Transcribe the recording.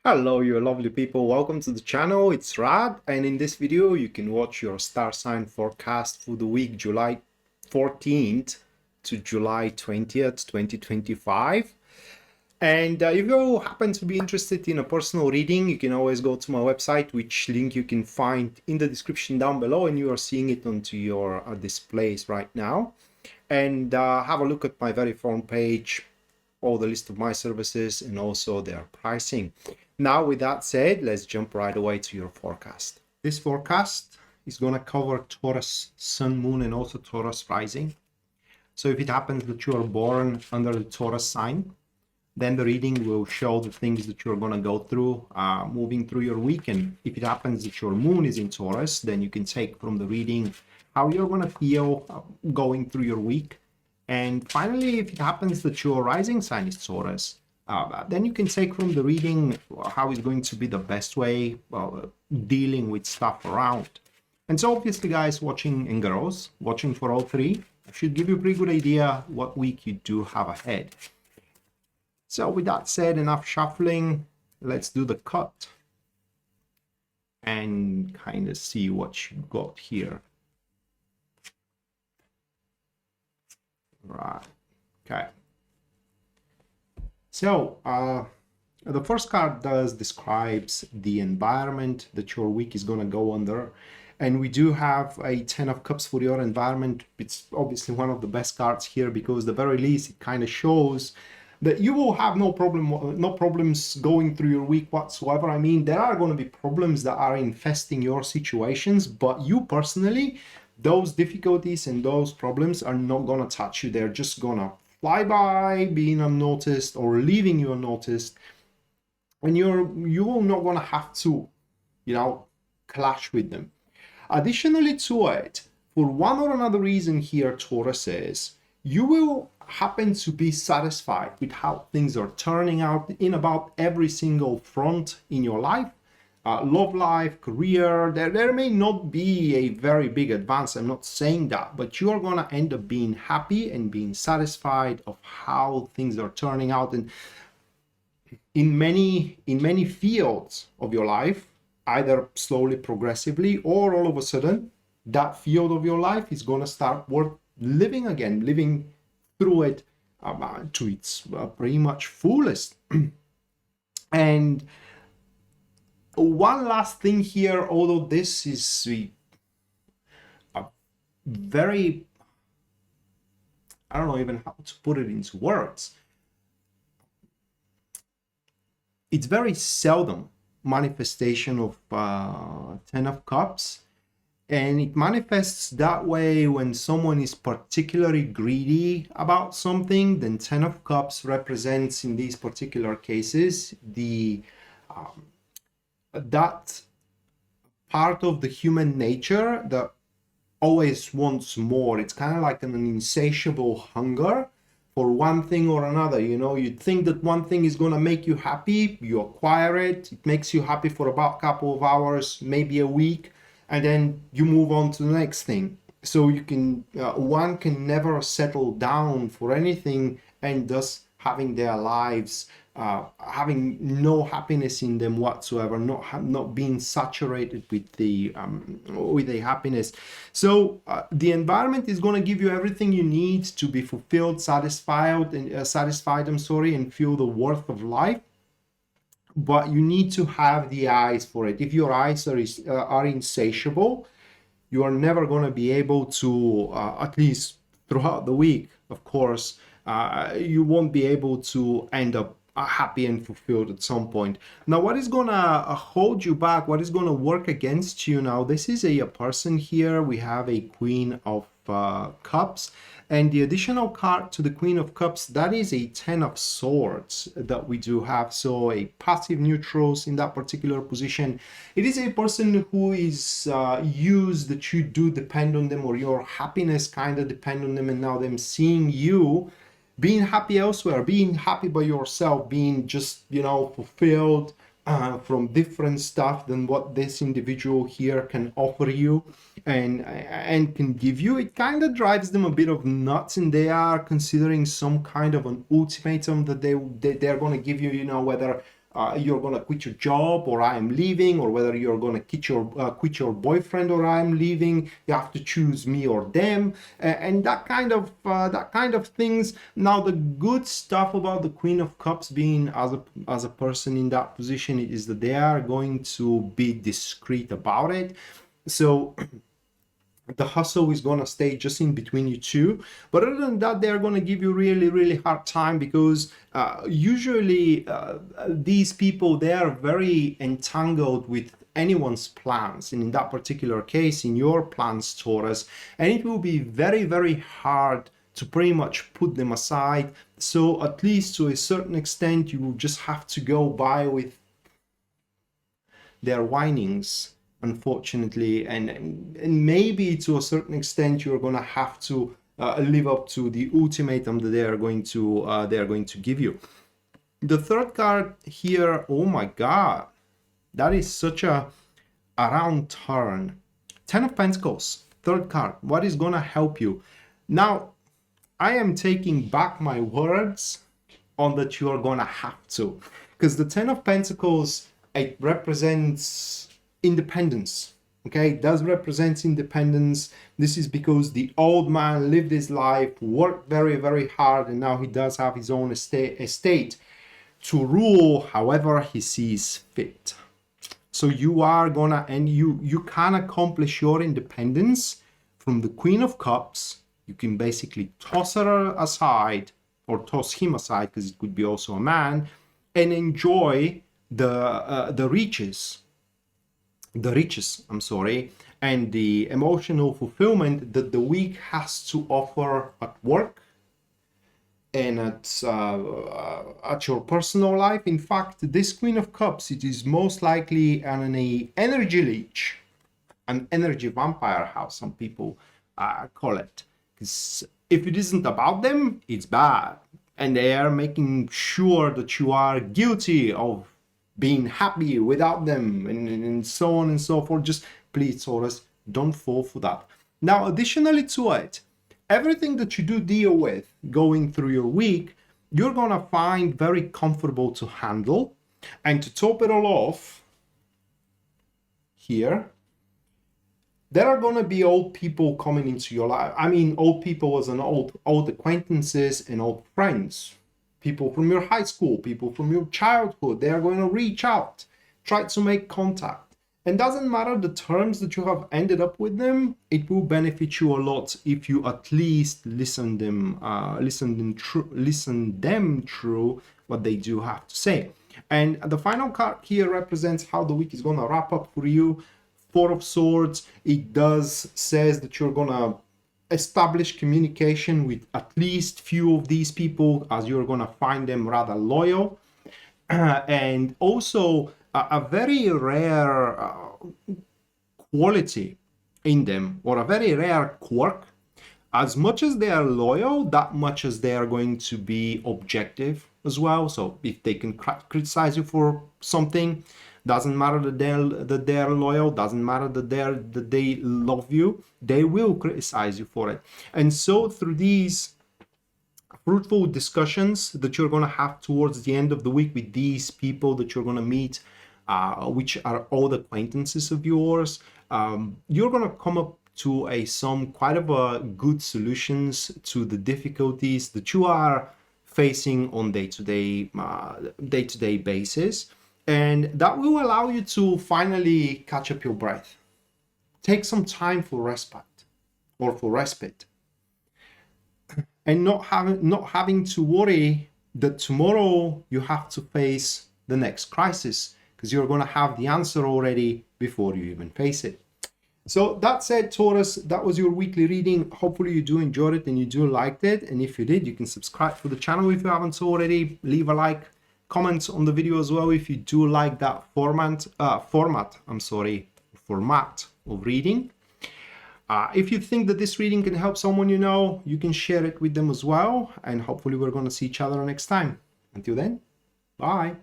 Hello, you lovely people. Welcome to the channel. It's Rad, and in this video, you can watch your star sign forecast for the week July 14th to July 20th, 2025. And if you happen to be interested in a personal reading, you can always go to my website, which link you can find in the description down below, and you are seeing it onto your displays right now. And have a look at my very front page, all the list of my services and also their pricing. Now, with that said, let's jump right away to your forecast. This forecast is going to cover Taurus Sun, Moon, and also Taurus rising. So if it happens that you are born under the Taurus sign, then the reading will show the things that you're going to go through moving through your week. And if it happens that your moon is in Taurus, then you can take from the reading how you're going to feel going through your week. And finally, if it happens that your rising sign is Taurus, then you can take from the reading how is going to be the best way dealing with stuff around. And so obviously, guys, watching and girls, watching for all three, should give you a pretty good idea what week you do have ahead. So with that said, enough shuffling, let's do the cut and kind of see what you got here. Right, okay. So the first card describes the environment that your week is going to go under. And we do have a 10 of Cups for your environment. It's obviously one of the best cards here because the very least it kind of shows that you will have no problems going through your week whatsoever. I mean, there are going to be problems that are infesting your situations, but you personally, those difficulties and those problems are not going to touch you. They're just going to fly by, being unnoticed or leaving you unnoticed. And you will not going to have to, clash with them. Additionally to it, for one or another reason here, Taurus says, you will happen to be satisfied with how things are turning out in about every single front in your life. Love life, career, there may not be a very big advance, I'm not saying that, but you are going to end up being happy and being satisfied of how things are turning out. And in many fields of your life, either slowly, progressively, or all of a sudden, that field of your life is going to start worth living again, living through it to its pretty much fullest. And one last thing here, although this is a very, I don't know even how to put it into words. It's very seldom manifestation of 10 of Cups. And it manifests that way when someone is particularly greedy about something. Then 10 of Cups represents, in these particular cases, the that part of the human nature that always wants more. It's kind of like an insatiable hunger for one thing or another. You think that one thing is going to make you happy, you acquire it, it makes you happy for about a couple of hours, maybe a week, and then you move on to the next thing. So you can one can never settle down for anything, and thus having their lives having no happiness in them whatsoever, not being saturated with the happiness. So the environment is going to give you everything you need to be fulfilled, satisfied, and feel the worth of life. But you need to have the eyes for it. If your eyes are insatiable, you are never going to be able to, at least throughout the week, of course, you won't be able to end up happy and fulfilled at some point. Now, what is going to hold you back? What is going to work against you? Now, this is a person here. We have a Queen of Cups, and the additional card to the Queen of Cups, that is a 10 of Swords that we do have. So a passive neutrals in that particular position. It is a person who is used, that you do depend on them, or your happiness kind of depend on them, and now them seeing you being happy elsewhere, being happy by yourself, being just, fulfilled from different stuff than what this individual here can offer you and can give you. It kind of drives them a bit of nuts, and they are considering some kind of an ultimatum that they're going to give you, whether you're gonna quit your job or I am leaving, or whether you're gonna quit your boyfriend or I am leaving. You have to choose me or them, and that kind of things. Now, the good stuff about the Queen of Cups being as a person in that position is that they are going to be discreet about it. So the hustle is going to stay just in between you two, but other than that, they're going to give you really hard time, because usually these people, they are very entangled with anyone's plans, and in that particular case, in your plans, Taurus, and it will be very hard to pretty much put them aside. So at least to a certain extent, you will just have to go by with their whinings, unfortunately, and maybe to a certain extent you're going to have to live up to the ultimatum that they are going to give you. The third card here, oh my god, that is such a round turn. 10 of Pentacles, third card. What is going to help you? Now, I am taking back my words on that you are going to have to, because the 10 of Pentacles, it represents independence. Okay, it does represent independence. This is because the old man lived his life, worked very hard, and now he does have his own estate to rule however he sees fit. So you are gonna, and you can accomplish your independence from the Queen of Cups. You can basically toss her aside, or toss him aside, because it could be also a man, and enjoy the riches, and the emotional fulfillment that the week has to offer at work and at your personal life. In fact, this Queen of Cups, it is most likely an energy leech, an energy vampire, how some people call it. Because if it isn't about them, it's bad, and they are making sure that you are guilty of being happy without them, and so on and so forth. Just please, Taurus, don't fall for that. Now, additionally to it, everything that you do deal with going through your week, you're gonna find very comfortable to handle. And to top it all off, here, there are gonna be old people coming into your life. I mean, old people as an old acquaintances and old friends. People from your high school, people from your childhood, they are going to reach out, try to make contact. And doesn't matter the terms that you have ended up with them, it will benefit you a lot if you at least listen them through what they do have to say. And the final card here represents how the week is going to wrap up for you. Four of Swords, it does says that you're going to establish communication with at least few of these people, as you're going to find them rather loyal, and also a very rare quality in them, or a very rare quirk. As much as they are loyal, that much as they are going to be objective as well. So if they can criticize you for something, doesn't matter that they're loyal, doesn't matter that they love you, they will criticize you for it. And so through these fruitful discussions that you're going to have towards the end of the week with these people that you're going to meet, which are old acquaintances of yours, you're going to come up to some quite of a good solutions to the difficulties that you are facing on day-to-day basis. And that will allow you to finally catch up your breath. Take some time for respite. And not having to worry that tomorrow you have to face the next crisis, because you're going to have the answer already before you even face it. So that said, Taurus, that was your weekly reading. Hopefully you do enjoy it and you do liked it. And if you did, you can subscribe to the channel if you haven't already. Leave a like. Comment on the video as well if you do like that format of reading. If you think that this reading can help someone you know, you can share it with them as well. And hopefully we're going to see each other next time. Until then, bye.